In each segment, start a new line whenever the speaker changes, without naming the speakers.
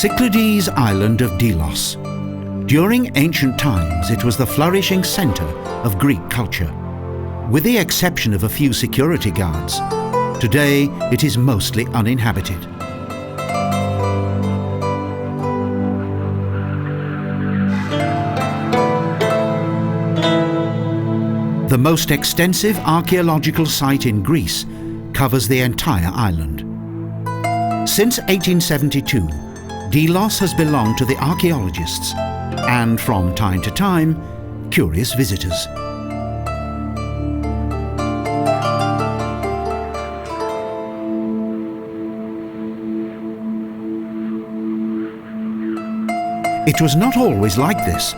Cyclades Island of Delos. During ancient times, it was the flourishing centre of Greek culture. With the exception of a few security guards, today it is mostly uninhabited. The most extensive archaeological site in Greece covers the entire island. Since 1872, Delos has belonged to the archaeologists and, from time to time, curious visitors. It was not always like this.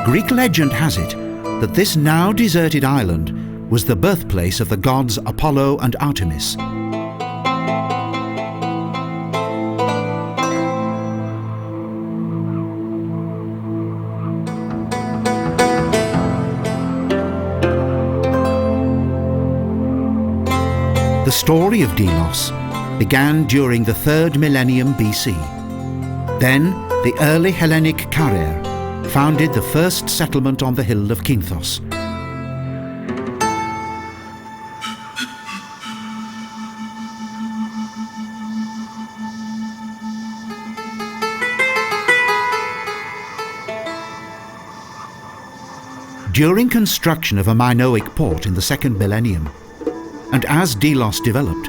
Greek legend has it that this now deserted island was the birthplace of the gods Apollo and Artemis. The story of Delos began during the 3rd millennium BC. Then the early Hellenic Carrere founded the first settlement on the hill of Kithos. During construction of a Minoic port in the 2nd millennium, and as Delos developed,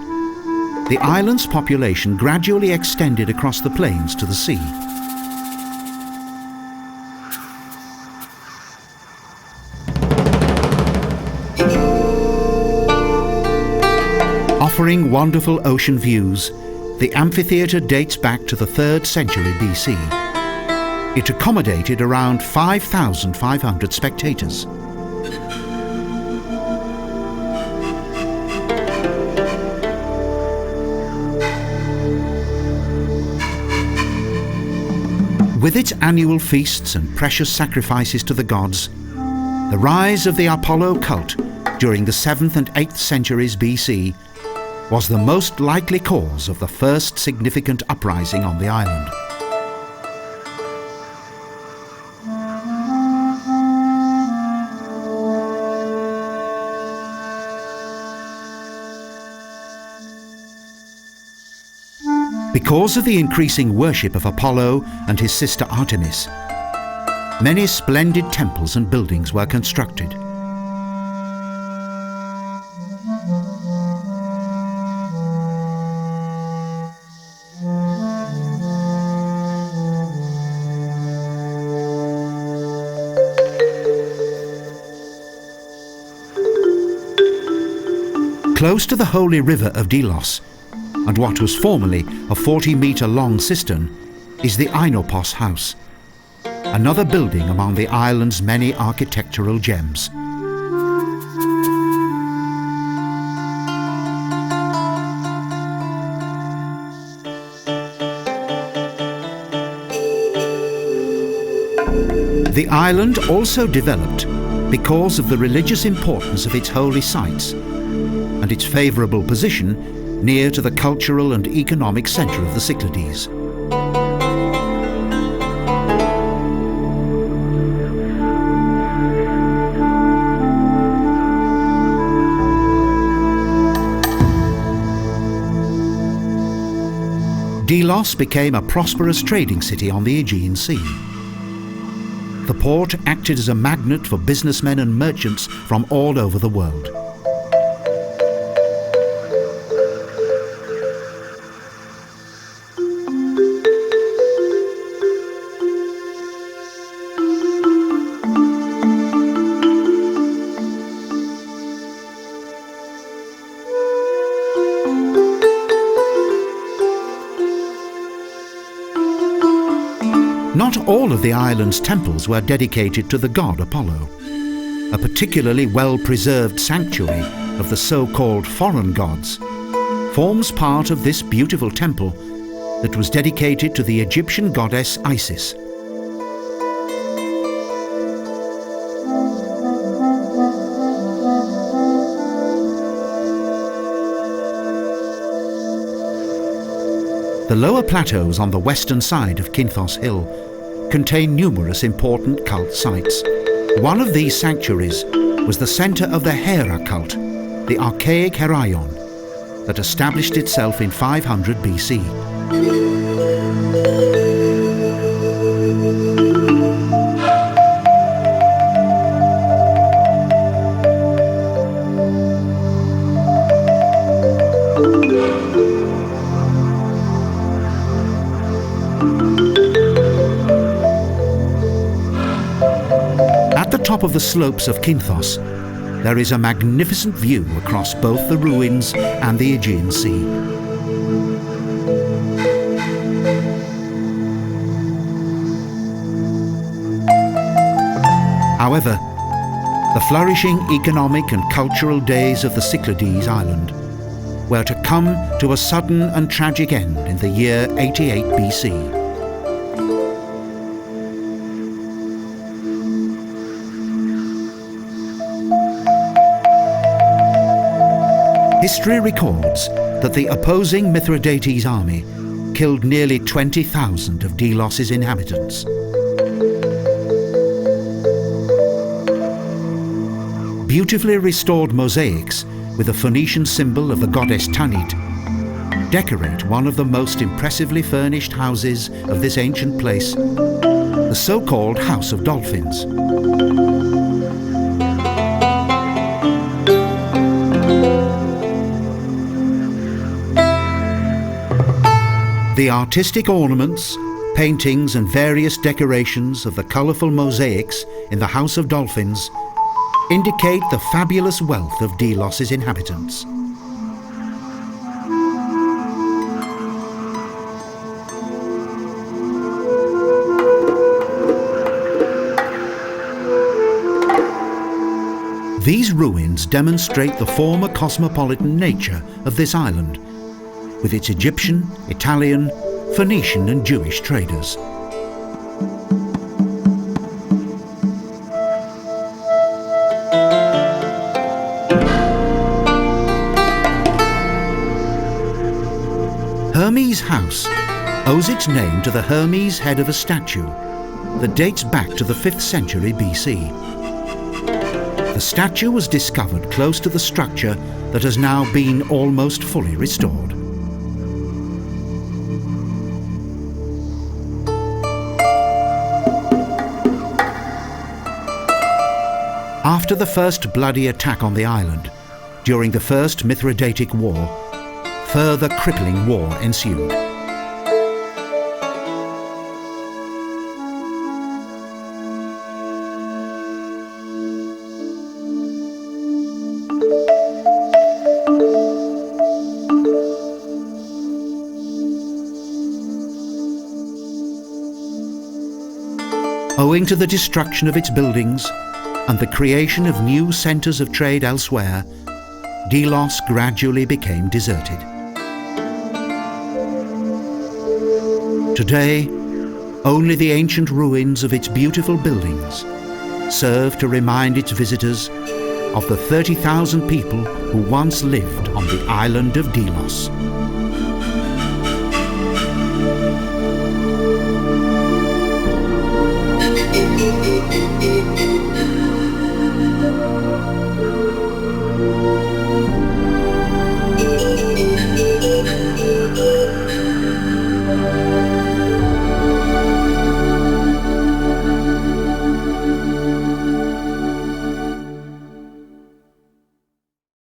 the island's population gradually extended across the plains to the sea. Offering wonderful ocean views, the amphitheatre dates back to the 3rd century BC. It accommodated around 5,500 spectators. With its annual feasts and precious sacrifices to the gods, the rise of the Apollo cult during the 7th and 8th centuries BC was the most likely cause of the first significant uprising on the island. Because of the increasing worship of Apollo and his sister Artemis, many splendid temples and buildings were constructed. Close to the holy river of Delos, and what was formerly a 40-metre-long cistern, is the Inopos House, another building among the island's many architectural gems. The island also developed because of the religious importance of its holy sites and its favourable position near to the cultural and economic centre of the Cyclades. Delos became a prosperous trading city on the Aegean Sea. The port acted as a magnet for businessmen and merchants from all over the world. Not all of the island's temples were dedicated to the god Apollo. A particularly well-preserved sanctuary of the so-called foreign gods forms part of this beautiful temple that was dedicated to the Egyptian goddess Isis. The lower plateaus on the western side of Kithos Hill contain numerous important cult sites. One of these sanctuaries was the centre of the Hera Cult, the Archaic Heraion, that established itself in 500 BC. At the top of the slopes of Kithos, there is a magnificent view across both the ruins and the Aegean Sea. However, the flourishing economic and cultural days of the Cyclades Island were to come to a sudden and tragic end in the year 88 BC. History records that the opposing Mithridates army killed nearly 20,000 of Delos' inhabitants. Beautifully restored mosaics with the Phoenician symbol of the goddess Tanith decorate one of the most impressively furnished houses of this ancient place, the so-called House of Dolphins. The artistic ornaments, paintings and various decorations of the colourful mosaics in the House of Dolphins indicate the fabulous wealth of Delos' inhabitants. These ruins demonstrate the former cosmopolitan nature of this island, with its Egyptian, Italian, Phoenician and Jewish traders. Hermes' house owes its name to the Hermes head of a statue that dates back to the 5th century BC. The statue was discovered close to the structure that has now been almost fully restored. After the first bloody attack on the island, during the First Mithridatic War, further crippling war ensued. Owing to the destruction of its buildings and the creation of new centres of trade elsewhere, Delos gradually became deserted. Today, only the ancient ruins of its beautiful buildings serve to remind its visitors of the 30,000 people who once lived on the island of Delos.